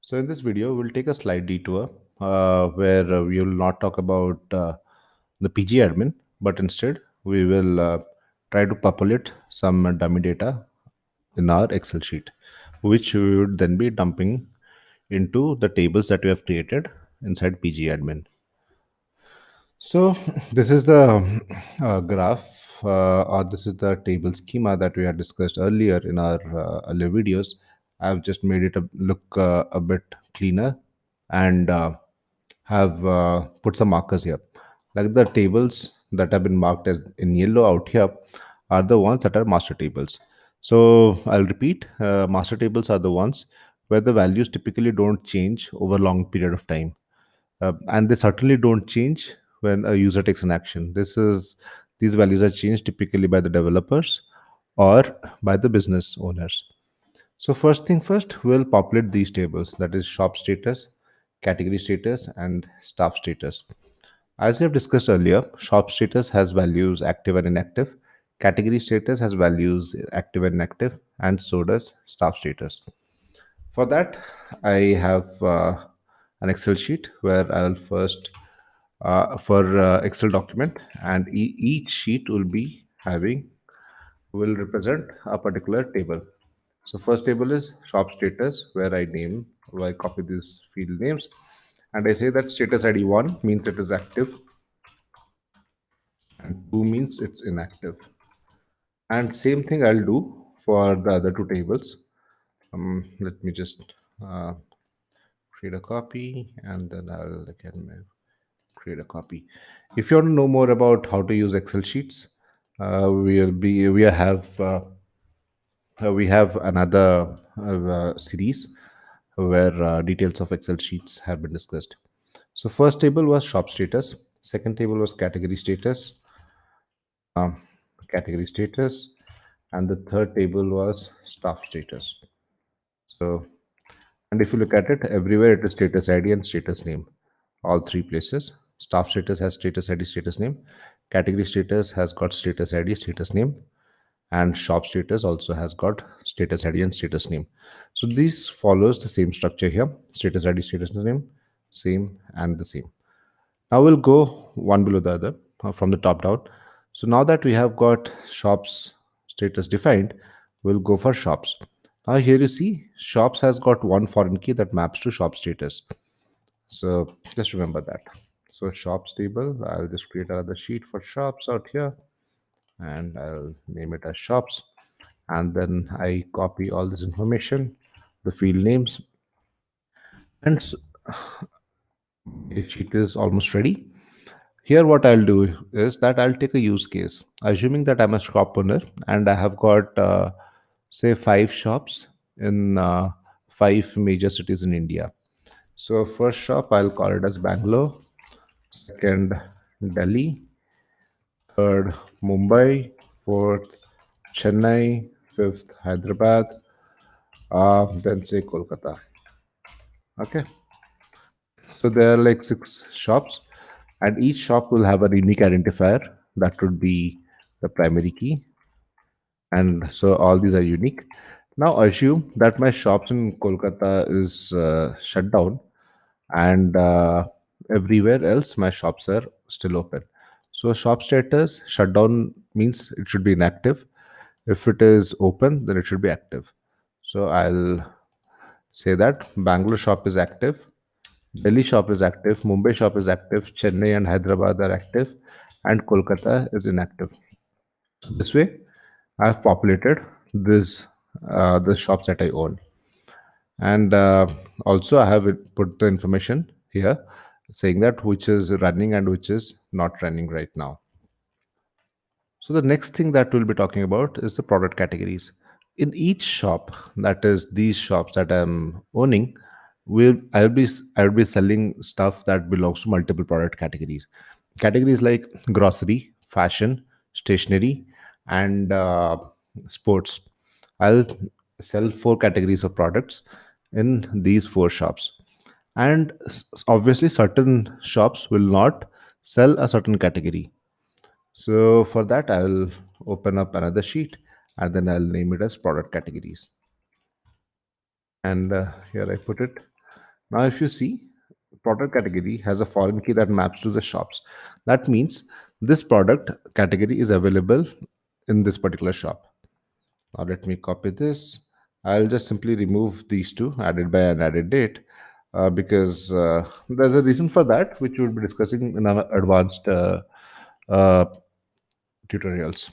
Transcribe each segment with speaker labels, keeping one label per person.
Speaker 1: So in this video, we'll take a slight detour where we will not talk about the PG admin, but instead we will try to populate some dummy data in our Excel sheet, which we would then be dumping into the tables that we have created inside PG admin. So this is the graph or this is the table schema that we had discussed earlier in our earlier videos. I've just made it look a bit cleaner and have put some markers here. Like the tables that have been marked as in yellow out here are the ones that are master tables. So I'll repeat, master tables are the ones where the values typically don't change over a long period of time, and they certainly don't change when a user takes an action. These values are changed typically by the developers or by the business owners. So first thing first, we'll populate these tables, that is shop status, category status, and staff status. As we have discussed earlier, shop status has values active and inactive, category status has values active and inactive, and so does staff status. For that, I have an Excel sheet where I'll first for Excel document, and each sheet will represent a particular table. So first table is shop status, where I copy these field names, and I say that status ID 1 means it is active, and 2 means it's inactive. And same thing I'll do for the other two tables. Let me just create a copy, and then I'll again create a copy. If you want to know more about how to use Excel sheets, we have another series where details of Excel sheets have been discussed. So first table was shop status, second table was um, category status, and the third table was staff status. So, and if you look at it, everywhere it is status ID and status name, all three places. Staff status has status ID, status name. Category status has got status ID, status name, and shop status also has got status ID and status name. So this follows the same structure here: status ID, status name, same and the same. Now we'll go one below the other from the top down. So now that we have got shops status defined, we'll go for shops. Now here you see shops has got one foreign key that maps to shop status. So just remember that. So shops table, I'll just create another sheet for shops out here, and I'll name it as shops. And then I copy all this information, the field names, and the sheet is almost ready. Here, what I'll do is that I'll take a use case, assuming that I'm a shop owner and I have got, say, 5 shops in 5 major cities in India. So, first shop, I'll call it as Bangalore, second, Delhi, third, Mumbai, fourth, Chennai, fifth, Hyderabad, then say Kolkata. Okay. So there are like 6 shops, and each shop will have a unique identifier that would be the primary key. And so all these are unique. Now assume that my shops in Kolkata is shut down, and everywhere else my shops are still open. So shop status shutdown means it should be inactive. If it is open, then it should be active. So I'll say that Bangalore shop is active, Delhi shop is active, Mumbai shop is active, Chennai and Hyderabad are active, and Kolkata is inactive. This way, I've populated the shops that I own, and also I have put the information here saying that which is running and which is not running right now. So the next thing that we'll be talking about is the product categories. In each shop, that is these shops that I'm owning, I'll be selling stuff that belongs to multiple product categories. Categories like grocery, fashion, stationery, and sports. I'll sell 4 categories of products in these 4 shops. And obviously, certain shops will not sell a certain category. So for that, I'll open up another sheet, and then I'll name it as product categories. And here I put it. Now, if you see, product category has a foreign key that maps to the shops. That means this product category is available in this particular shop. Now, let me copy this. I'll just simply remove these two, added by and added date, because there's a reason for that, which we'll be discussing in our advanced uh, tutorials.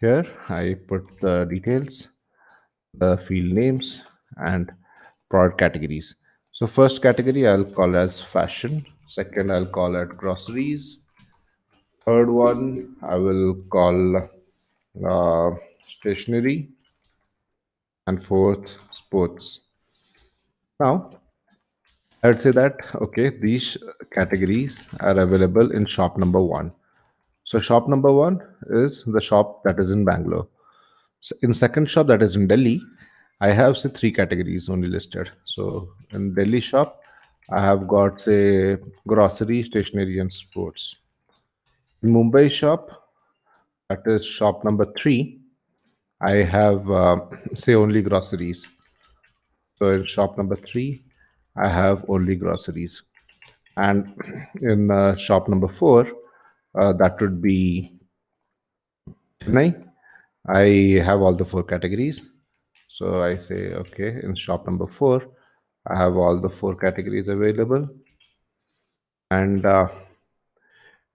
Speaker 1: Here, I put the details, the field names, and product categories. So first category I'll call as fashion. Second I'll call it groceries. Third one I will call stationery, and fourth sports. Now I would say that okay, these categories are available in shop number one. So shop number one is the shop that is in Bangalore. So in second shop that is in Delhi, I have say three categories only listed. So in Delhi shop, I have got say grocery, stationery, and sports. In Mumbai shop, that is shop number three, I have say only groceries. So in shop number three, I have only groceries. And in shop number four, that would be Chennai. I have all the four categories. So I say, okay, in shop number four, I have all the four categories available. And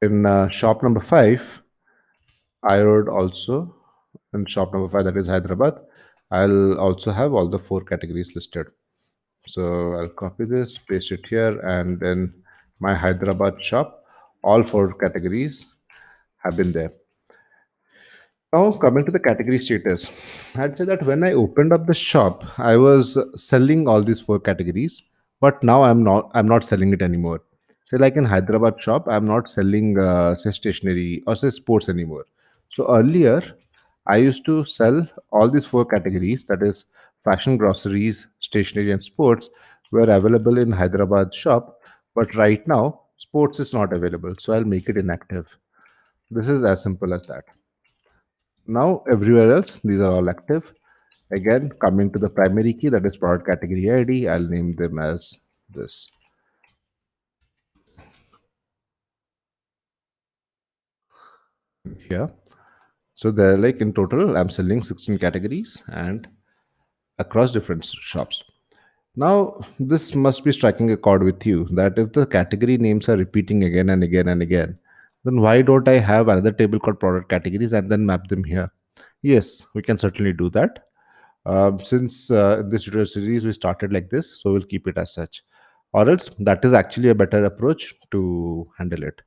Speaker 1: in shop number five, I would also, in shop number five, that is Hyderabad, I'll also have all the four categories listed. So I'll copy this, paste it here, and then my Hyderabad shop, all four categories have been there. Now, coming to the category status, I'd say that when I opened up the shop, I was selling all these four categories, but now I'm not selling it anymore. Say like in Hyderabad shop, I'm not selling say stationery or say sports anymore. So earlier, I used to sell all these four categories, that is fashion, groceries, stationery, and sports, were available in Hyderabad shop, but right now sports is not available. So I'll make it inactive. This is as simple as that. Now everywhere else, these are all active. Again, coming to the primary key, that is product category ID, I'll name them as this here. So they're like in total, I'm selling 16 categories and across different shops. Now, this must be striking a chord with you that if the category names are repeating again and again and again, then why don't I have another table called product categories and then map them here? Yes, we can certainly do that. Since in this tutorial series we started like this, so we'll keep it as such. Or else that is actually a better approach to handle it.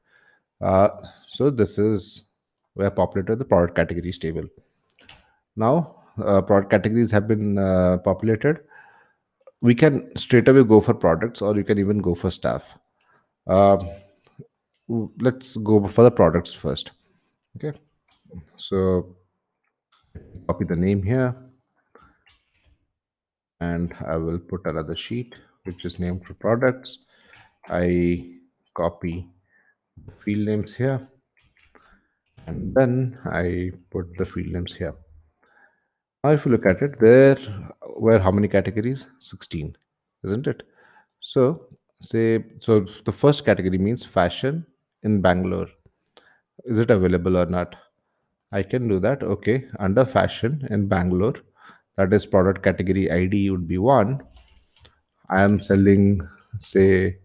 Speaker 1: Uh, so this is where populated the product categories table. Now, product categories have been populated. We can straight away go for products, or you can even go for staff. Uh, let's go for the products first. Okay, so copy the name here, and I will put another sheet which is named for products. I copy the field names here, and then I put the field names here. Now, if you look at it, there were how many categories? 16, isn't it? So, so the first category means fashion in Bangalore. Is it available or not? I can do that. Okay, under fashion in Bangalore, that is product category ID would be one. I am selling, say,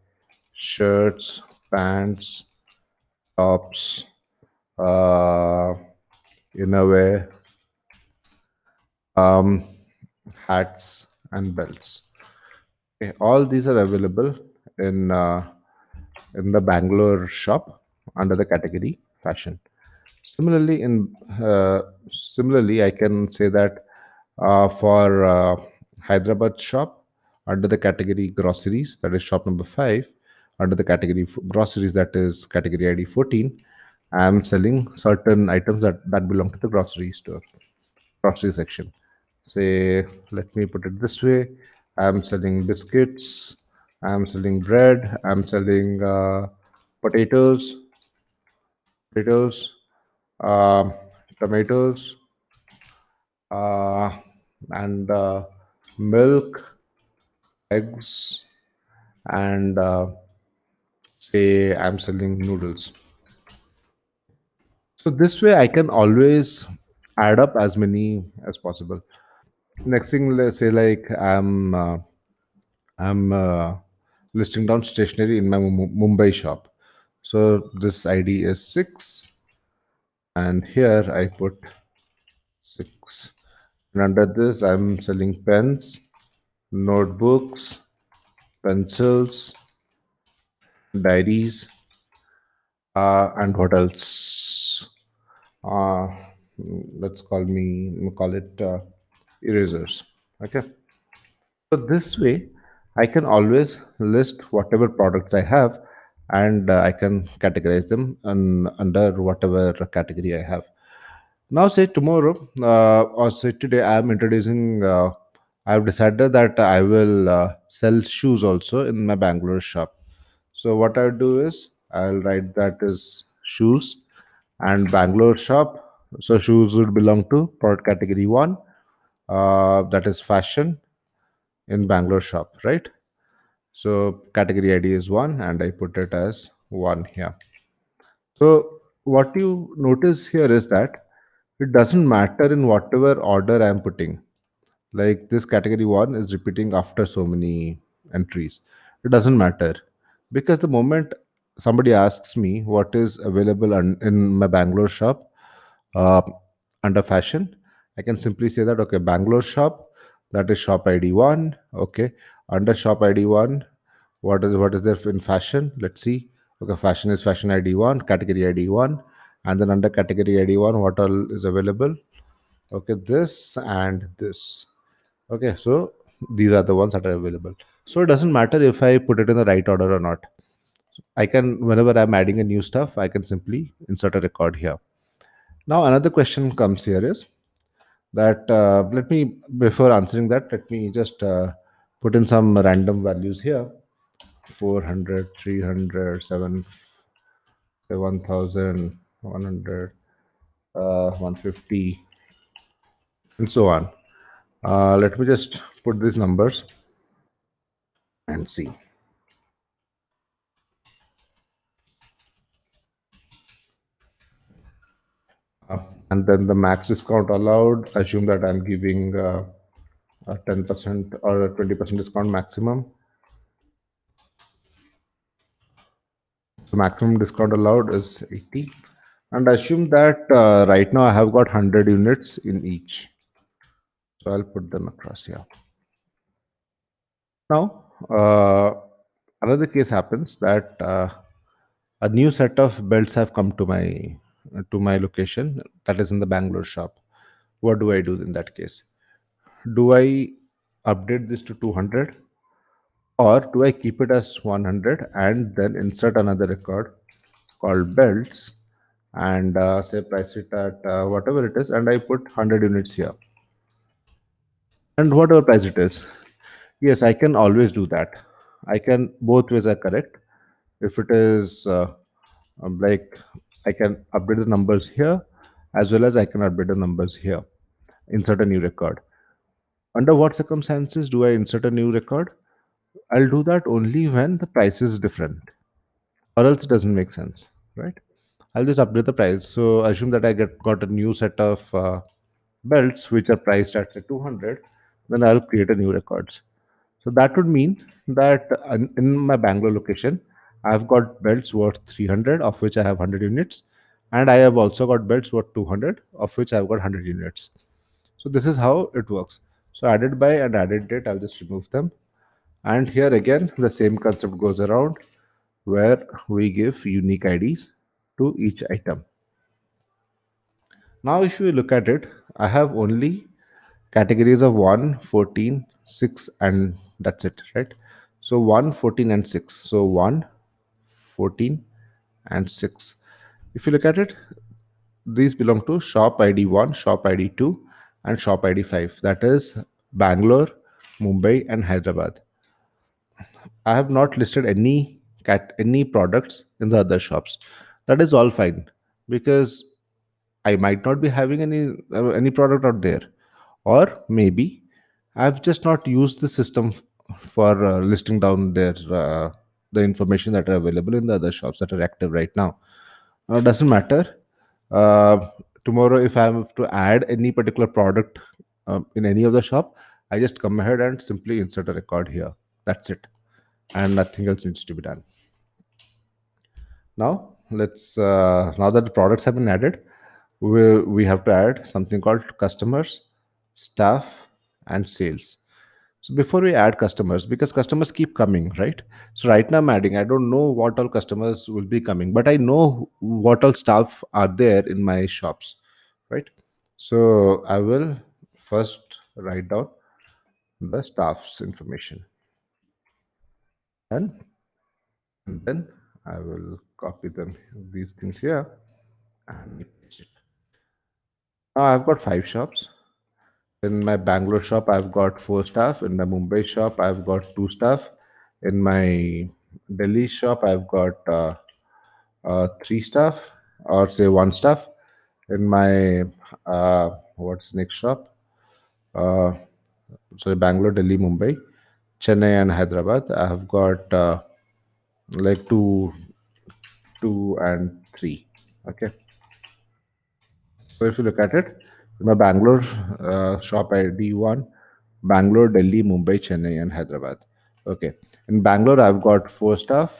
Speaker 1: shirts, pants, tops, uh, innerwear, um, hats, and belts. Okay, all these are available in in the Bangalore shop under the category fashion. Similarly, I can say that for Hyderabad shop under the category groceries, that is shop number five, under the category groceries, that is category ID 14, I am selling certain items that belong to the grocery store, grocery section. Say, let me put it this way: I'm selling biscuits, I'm selling bread, I'm selling potatoes, potatoes, um tomatoes, uh, and milk, eggs. and say I'm selling noodles. So this way I can always add up as many as possible. Next thing, let's say like I'm listing down stationery in my Mumbai shop. So this ID is 6, and here I put 6. And under this, I'm selling pens, notebooks, pencils, diaries, and what else? Uh, call it erasers. Okay. So this way, I can always list whatever products I have, and I can categorize them under whatever category I have. Now, say tomorrow or say today, I am introducing. I've decided that I will sell shoes also in my Bangalore shop. So what I'll do is I'll write that is shoes and Bangalore shop. So shoes would belong to product category one, that is fashion in Bangalore shop, right? So category ID is one, and I put it as one here. So what you notice here is that it doesn't matter in whatever order I'm putting. Like this category one is repeating after so many entries. It doesn't matter because the moment somebody asks me what is available in my Bangalore shop uh, under fashion, I can simply say that okay, Bangalore shop, that is shop ID one. Okay, under shop ID one, what is there in fashion? Let's see. Okay, fashion is fashion ID one, category ID one, and then under category ID one, what all is available? Okay, this and this. Okay, so these are the ones that are available. So it doesn't matter if I put it in the right order or not. I can, whenever I'm adding a new stuff, I can simply insert a record here. Now another question comes here is that let me, before answering that, let me just put in some random values here. 400, 300, 1000, 100, 150, and so on. Let me just put these numbers and see. And then the max discount allowed, assume that I'm giving a 10% or a 20% discount maximum. So maximum discount allowed is 80. And assume that right now I have got 100 units in each. So I'll put them across here. Now, another case happens that a new set of belts have come to my location, that is in the Bangalore shop. What do I do in that case? Do I update this to 200, or do I keep it as 100 and then insert another record called belts and say price it at whatever it is, and I put 100 units here and whatever price it is? Yes, I can always do that. I can, both ways are correct. If it is like, I can update the numbers here as well as I can update the numbers here, insert a new record. Under what circumstances do I insert a new record? I'll do that only when the price is different, or else it doesn't make sense, right? I'll just update the price. So assume that I got a new set of belts which are priced at say 200, then I'll create a new records. So that would mean that in my Bangalore location, I've got belts worth 300, of which I have 100 units, and I have also got belts worth 200, of which I've got 100 units. So this is how it works. So added by and added date, I'll just remove them. And here again, the same concept goes around where we give unique IDs to each item. Now, if you look at it, I have only categories of 1, 14, 6, and that's it, right? So 1, 14, and 6. So 1, 14, and 6. If you look at it, these belong to shop ID 1, shop ID 2, and shop ID 5. That is Bangalore, Mumbai, and Hyderabad. I have not listed any products in the other shops. That is all fine because I might not be having any product out there, or maybe I've just not used the system for listing down their the information that are available in the other shops that are active right now. Doesn't matter. Uh, Tomorrow, if I have to add any particular product in any of the shop, I just come ahead and simply insert a record here. That's it, and nothing else needs to be done. Now that the products have been added, we have to add something called customers, staff, and sales. So before we add customers, because customers keep coming, right? So right now I'm adding, I don't know what all customers will be coming, but I know what all staff are there in my shops, right? So I will first write down the staff's information, and then I will copy them these things here and paste it. Now I've got 5 shops. In my Bangalore shop, I've got 4 staff. In my Mumbai shop, I've got 2 staff. In my Delhi shop, I've got 3 staff, or say 1 staff. In my what's next shop? Uh, sorry, Bangalore, Delhi, Mumbai, Chennai, and Hyderabad. I have got like two and three. Okay. So if you look at it, my Bangalore shop ID one, Bangalore, Delhi, Mumbai, Chennai, and Hyderabad. Okay. In Bangalore, I've got 4 staff.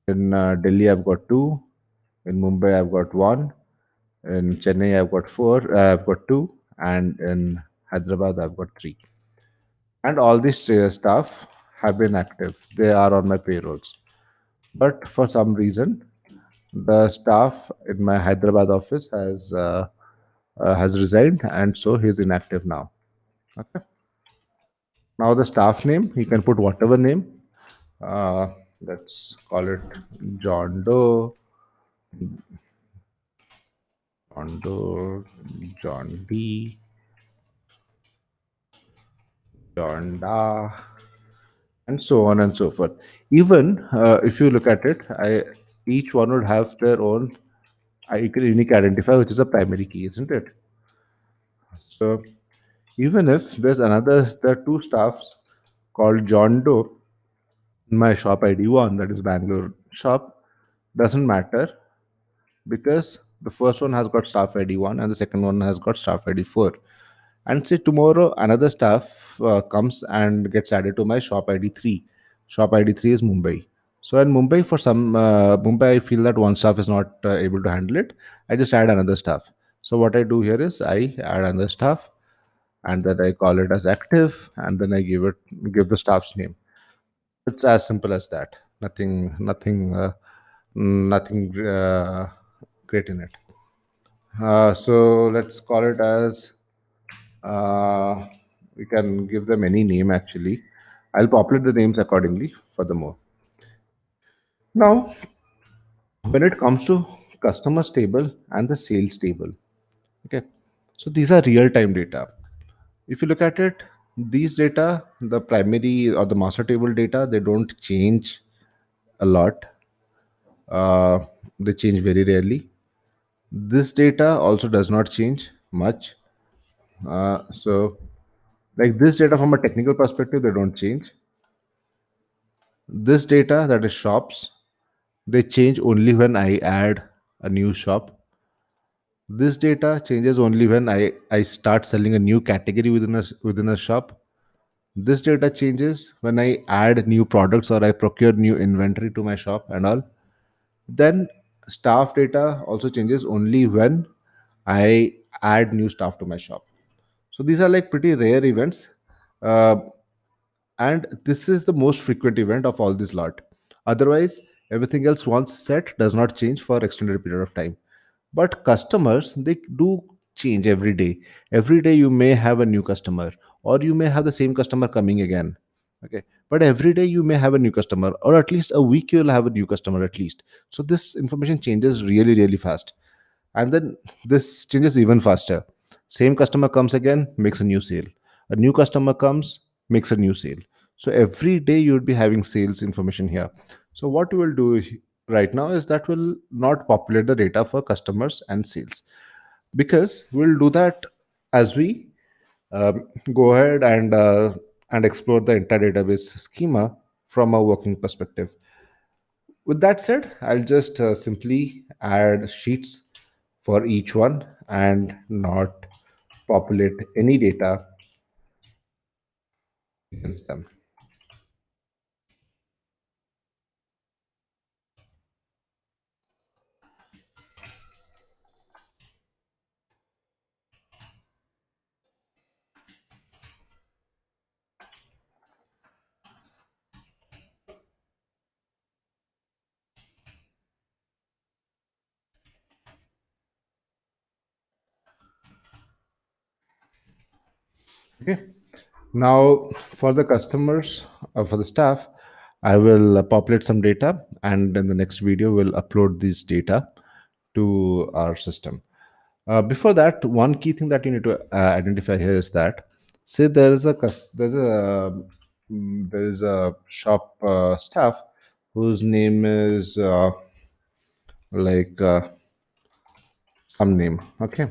Speaker 1: In Delhi, I've got two. In Mumbai, I've got one. In Chennai, I've got four. I've got two, and in Hyderabad, I've got three. And all these staff have been active. They are on my payrolls. But for some reason, the staff in my Hyderabad office has resigned, and so he's inactive now. Okay. Now the staff name, you can put whatever name. Uh, let's call it John Doe, John Doe, John D, John Da, and so on and so forth. Even if you look at it, each one would have their own unique identifier, which is a primary key, isn't it? So even if there are 2 staffs called John Doe in my shop ID one, that is Bangalore shop, doesn't matter because the first one has got staff ID one and the second one has got staff ID four. And say tomorrow another staff comes and gets added to my shop ID three. Shop ID three is Mumbai. So in Mumbai, for some Mumbai, I feel that one staff is not able to handle it. I just add another staff. So what I do here is I add another staff, and then I call it as active, and then I give the staff's name. It's as simple as that. Nothing great in it. So let's call it as uh, we can give them any name actually. I'll populate the names accordingly furthermore. Now, when it comes to customers table and the sales table, okay, so these are real-time data. If you look at it, these data, the primary or the master table data, they don't change a lot. They change very rarely. This data also does not change much. So, like this data from a technical perspective, they don't change. This data, that is shops, they change only when I add a new shop. This data changes only when I start selling a new category within a shop. This data changes when I add new products or I procure new inventory to my shop and all. Then staff data also changes only when I add new staff to my shop. So these are like pretty rare events. Uh, and this is the most frequent event of all this lot. Otherwise, everything else once set does not change for extended period of time. But customers, they do change every day you may have a new customer, or you may have the same customer coming again. Okay, but every day you may have a new customer, or at least a week you'll have a new customer at least. So this information changes really fast, and then this changes even faster. Same customer comes again, makes a new sale. A new customer comes, makes a new sale. So every day you would be having sales information here. So what we will do right now is that we'll not populate the data for customers and sales, because we'll do that as we go ahead and and explore the entire database schema from a working perspective. With that said, I'll just simply add sheets for each one and not populate any data against them. Okay. Now, for the customers, for the staff, I will populate some data, and in the next video, we'll upload this data to our system. Before that, one key thing that you need to identify here is that, say there is a shop staff whose name is like some name. Okay,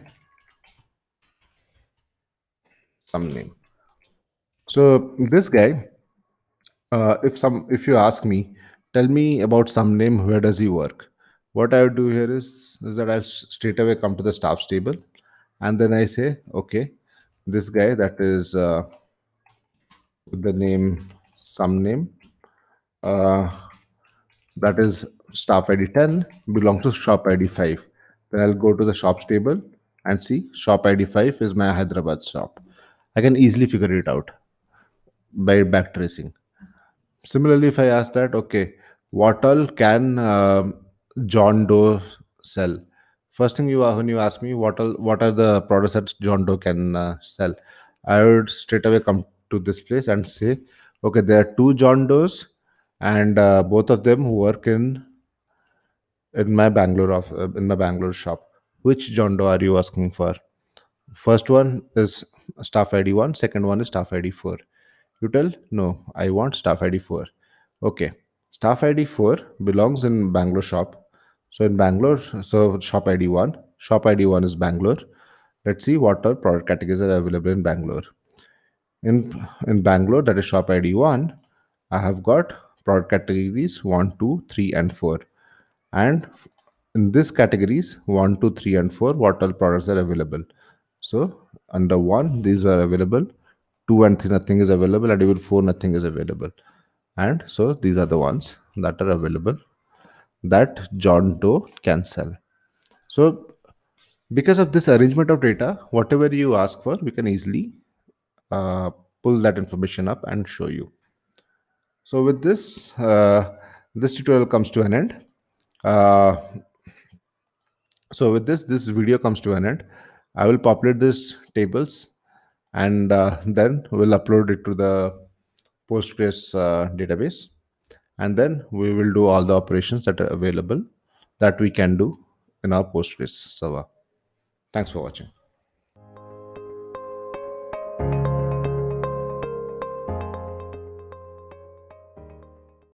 Speaker 1: some name. So this guy, if you ask me, tell me about some name. Where does he work? What I would do here is that I'll straight away come to the staffs table, and then I say, okay, this guy that is with the name some name, uh, that is staff ID 10 belongs to shop ID 5. Then I'll go to the shops table and see shop ID 5 is my Hyderabad shop. I can easily figure it out by backtracing. Similarly, if I ask that, okay, what all can John Doe sell? First thing you are when you ask me what are the products that John Doe can sell, I would straight away come to this place and say, okay, there are two John Does, and both of them work in my Bangalore shop. Which John Doe are you asking for? First one is staff ID 1, second one is staff ID 4. You tell, no, I want staff ID 4. Okay, staff ID 4 belongs in Bangalore shop. So in Bangalore, so shop ID 1 is Bangalore. Let's see what are product categories are available in Bangalore. In Bangalore, that is shop ID 1, I have got product categories 1, 2, 3, and 4. And in this categories 1, 2, 3, and 4, what all products are available? So under 1, these were available. 2 and 3, nothing is available, and even 4, nothing is available. And so these are the ones that are available that John Doe can sell. So because of this arrangement of data, whatever you ask for, we can easily uh, pull that information up and show you. So with this, this tutorial comes to an end. Uh, so with this video comes to an end. I will populate these tables, and then we'll upload it to the Postgres database, and then we will do all the operations that are available that we can do in our Postgres server. Thanks for watching.